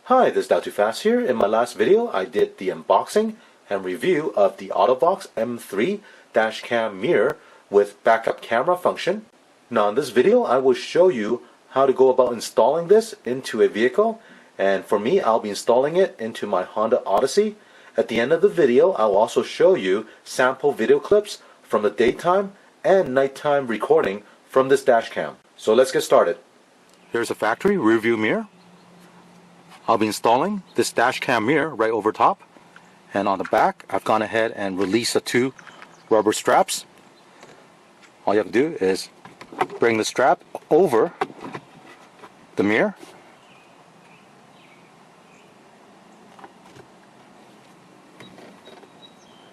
Hi, this is AUTOVOX here. In my last video, I did the unboxing and review of the AUTOVOX M3 Dashcam mirror with backup camera function. Now in this video, I will show you how to go about installing this into a vehicle. And for me, I'll be installing it into my Honda Odyssey. At the end of the video, I'll also show you sample video clips from the daytime and nighttime recording from this dashcam. So let's get started. Here's a factory rear view mirror. I'll be installing this dashcam mirror right over top, and on the back I've gone ahead and released the two rubber straps. All you have to do is bring the strap over the mirror,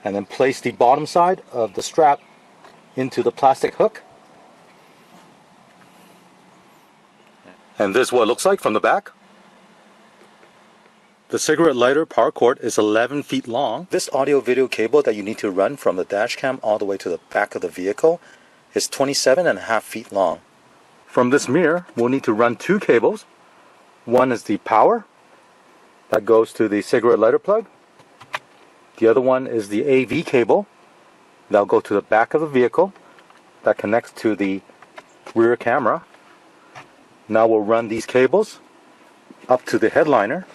and then place the bottom side of the strap into the plastic hook. And this is what it looks like from the back. The cigarette lighter power cord is 11 feet long. This audio video cable that you need to run from the dash cam all the way to the back of the vehicle is 27.5 feet long. From this mirror, we'll need to run two cables. One is the power that goes to the cigarette lighter plug. The other one is the AV cable that'll go to the back of the vehicle that connects to the rear camera. Now we'll run these cables up to the headliner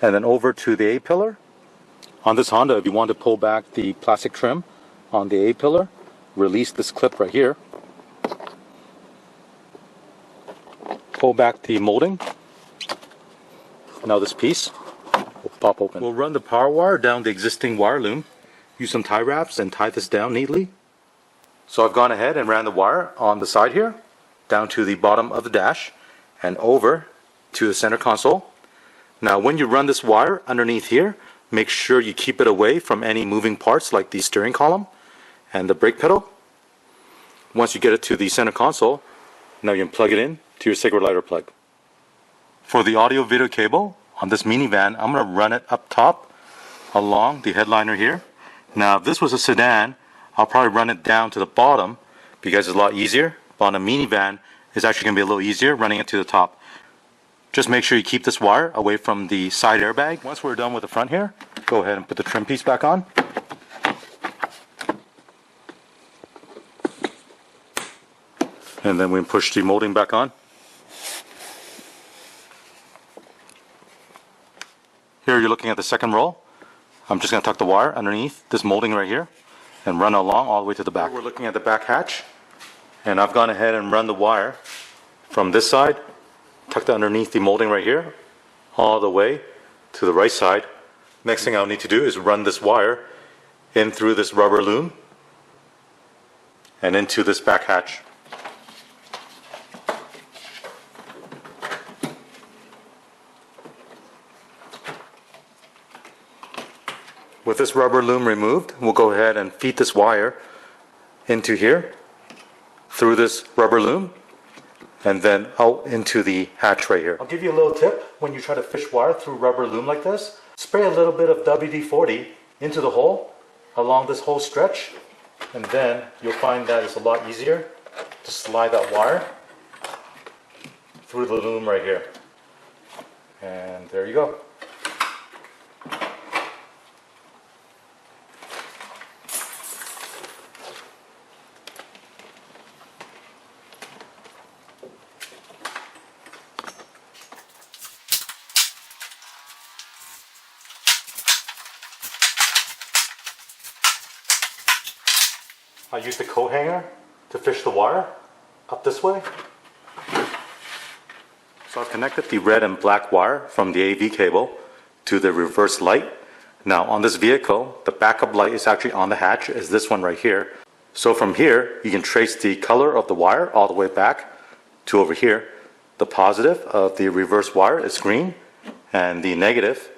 and then over to the A-pillar. On this Honda, if you want to pull back the plastic trim on the A-pillar, release this clip right here. Pull back the molding. Now this piece will pop open. We'll run the power wire down the existing wire loom. Use some tie wraps and tie this down neatly. So I've gone ahead and ran the wire on the side here, down to the bottom of the dash and over to the center console. Now when you run this wire underneath here, make sure you keep it away from any moving parts like the steering column and the brake pedal. Once you get it to the center console, now you can plug it in to your cigarette lighter plug. For the audio video cable on this minivan, I'm going to run it up top along the headliner here. Now if this was a sedan, I'll probably run it down to the bottom because it's a lot easier. But on a minivan, it's actually going to be a little easier running it to the top. Just make sure you keep this wire away from the side airbag. Once we're done with the front here, go ahead and put the trim piece back on. And then we push the molding back on. Here you're looking at the second roll. I'm just going to tuck the wire underneath this molding right here and run along all the way to the back. We're looking at the back hatch, and I've gone ahead and run the wire from this side, tucked underneath the molding right here, all the way to the right side. Next thing I'll need to do is run this wire in through this rubber loom and into this back hatch. With this rubber loom removed, we'll go ahead and feed this wire into here through this rubber loom and then out into the hatch right here. I'll give you a little tip when you try to fish wire through rubber loom like this. Spray a little bit of WD-40 into the hole along this whole stretch, and then you'll find that it's a lot easier to slide that wire through the loom right here. And there you go. I use the coat hanger to fish the wire up this way. So I've connected the red and black wire from the AV cable to the reverse light. Now on this vehicle, the backup light is actually on the hatch, is this one right here. So from here, you can trace the color of the wire all the way back to over here. The positive of the reverse wire is green, and the negative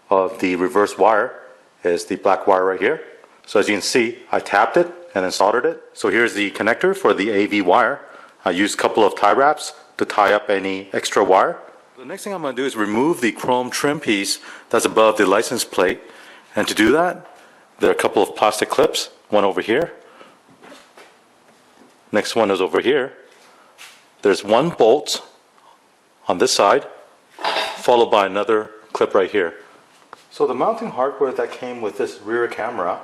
of the reverse wire is the black wire right here. So as you can see, I tapped it and then soldered it. So here's the connector for the AV wire. I used a couple of tie wraps to tie up any extra wire. The next thing I'm going to do is remove the chrome trim piece that's above the license plate. And to do that, there are a couple of plastic clips, one over here. Next one is over here. There's one bolt on this side, followed by another clip right here. So the mounting hardware that came with this rear camera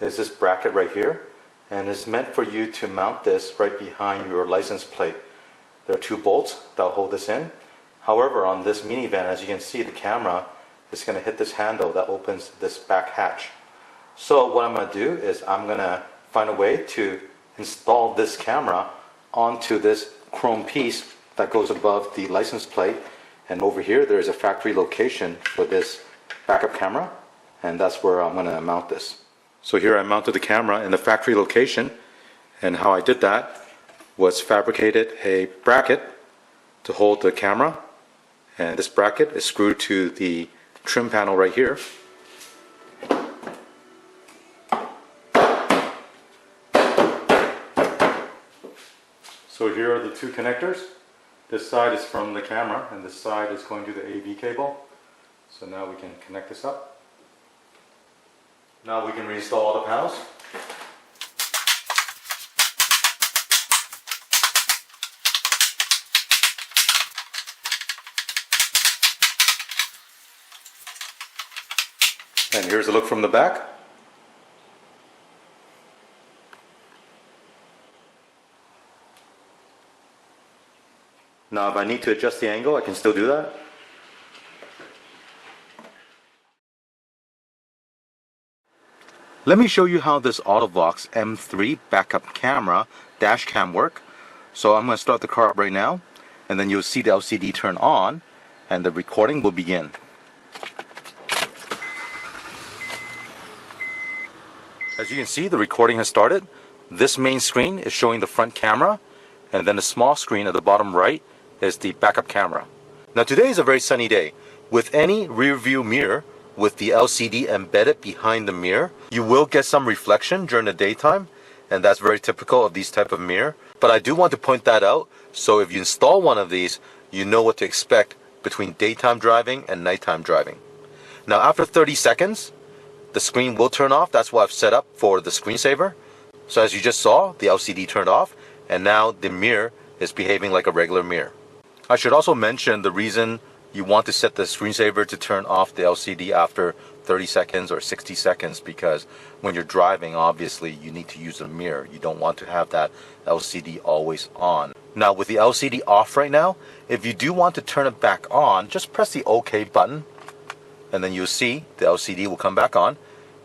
is this bracket right here, and it's meant for you to mount this right behind your license plate. There are 2 bolts that will hold this in. However, on this minivan, as you can see, the camera is going to hit this handle that opens this back hatch. So what I'm going to do is I'm going to find a way to install this camera onto this chrome piece that goes above the license plate, and over here there is a factory location for this backup camera, and that's where I'm going to mount this. So here I mounted the camera in the factory location, and how I did that was fabricated a bracket to hold the camera, and this bracket is screwed to the trim panel right here. So here are the 2 connectors. This side is from the camera and this side is going to the AV cable. So now we can connect this up. Now we can reinstall all the panels. And here's a look from the back. Now if I need to adjust the angle, I can still do that. Let me show you how this AUTOVOX M3 backup camera dash cam work. So I'm going to start the car up right now, and then you'll see the LCD turn on and the recording will begin. As you can see, the recording has started. This main screen is showing the front camera, and then the small screen at the bottom right is the backup camera. Now today is a very sunny day. With any rear view mirror with the LCD embedded behind the mirror, you will get some reflection during the daytime, and that's very typical of these type of mirror. But I do want to point that out, so if you install one of these, you know what to expect between daytime driving and nighttime driving. Now after 30 seconds, the screen will turn off. That's what I've set up for the screensaver. So as you just saw, the LCD turned off, and now the mirror is behaving like a regular mirror. I should also mention the reason you want to set the screensaver to turn off the LCD after 30 seconds or 60 seconds, because when you're driving, obviously you need to use a mirror. You don't want to have that LCD always on. Now with the LCD off right now, if you do want to turn it back on, just press the OK button, and then you'll see the LCD will come back on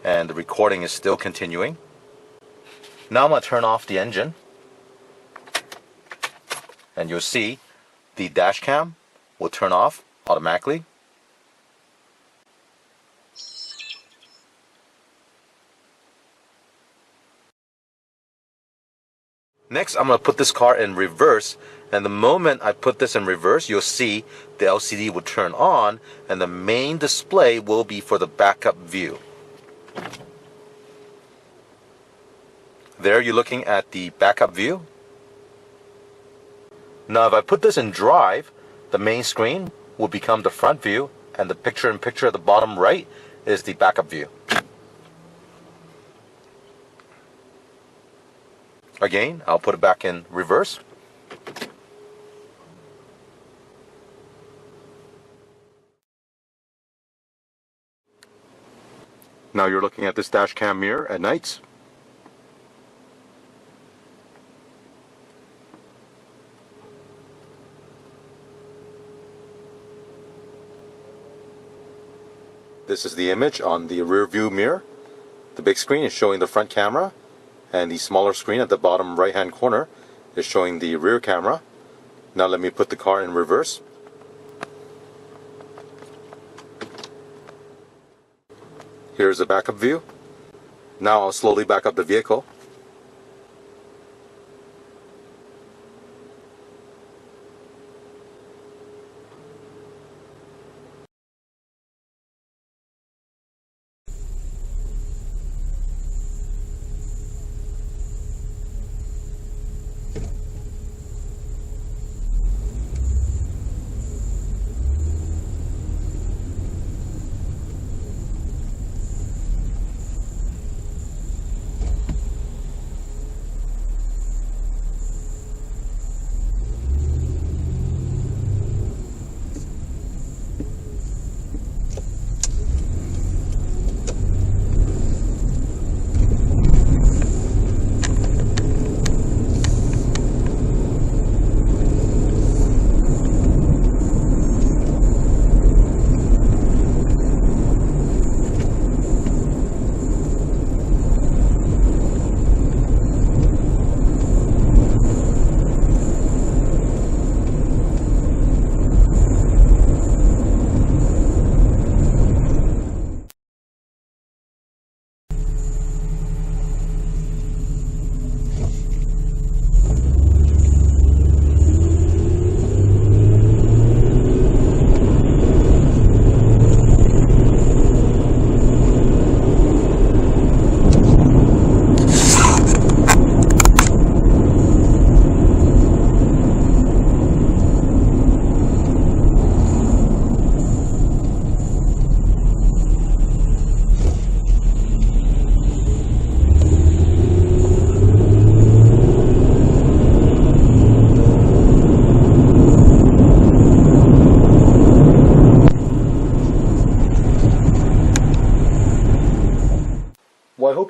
and the recording is still continuing. Now I'm going to turn off the engine, and you'll see the dash cam will turn off automatically. Next, I'm going to put this car in reverse, and the moment I put this in reverse, you'll see the LCD will turn on and the main display will be for the backup view. There you're looking at the backup view. Now if I put this in drive, the main screen will become the front view, and the picture-in-picture at the bottom right is the backup view. Again, I'll put it back in reverse. Now you're looking at this dash cam mirror at nights. This is the image on the rear view mirror. The big screen is showing the front camera, and the smaller screen at the bottom right hand corner is showing the rear camera. Now let me put the car in reverse. Here's the backup view. Now I'll slowly back up the vehicle.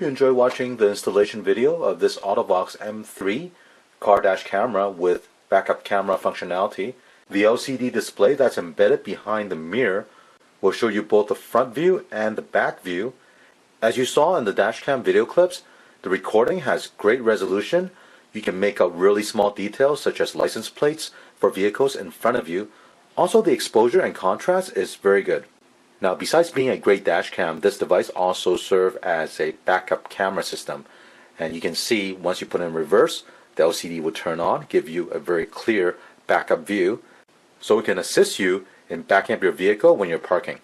you enjoy watching the installation video of this AUTOVOX M3 car dash camera with backup camera functionality. The LCD display that's embedded behind the mirror will show you both the front view and the back view. As you saw in the dashcam video clips, the recording has great resolution. You can make out really small details such as license plates for vehicles in front of you. Also, the exposure and contrast is very good. Now, besides being a great dashcam, this device also serves as a backup camera system. And you can see once you put it in reverse, the LCD will turn on, give you a very clear backup view, so it can assist you in backing up your vehicle when you're parking.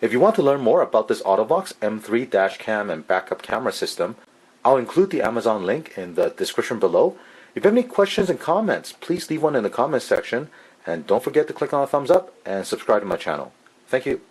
If you want to learn more about this AUTOVOX M3 dashcam and backup camera system, I'll include the Amazon link in the description below. If you have any questions and comments, please leave one in the comments section, and don't forget to click on the thumbs up and subscribe to my channel. Thank you.